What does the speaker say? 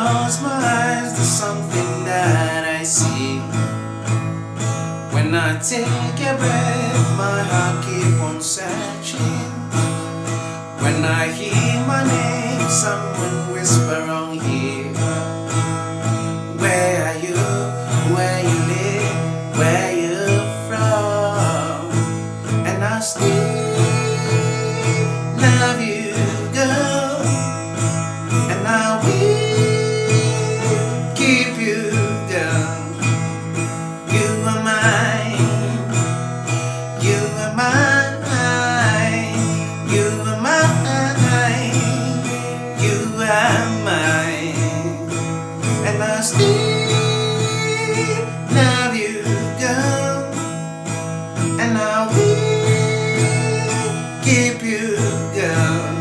close my eyes, there's something that I see. When I take a breath, my heart keep on searching. When I hear my name, someone whisper on here. Where are you? Where you live? Where you from? And I still love you, girl. And I will keep you down. You are mine. You are mine. You are mine. You are mine. And I still love you, girl. And I will keep you, girl.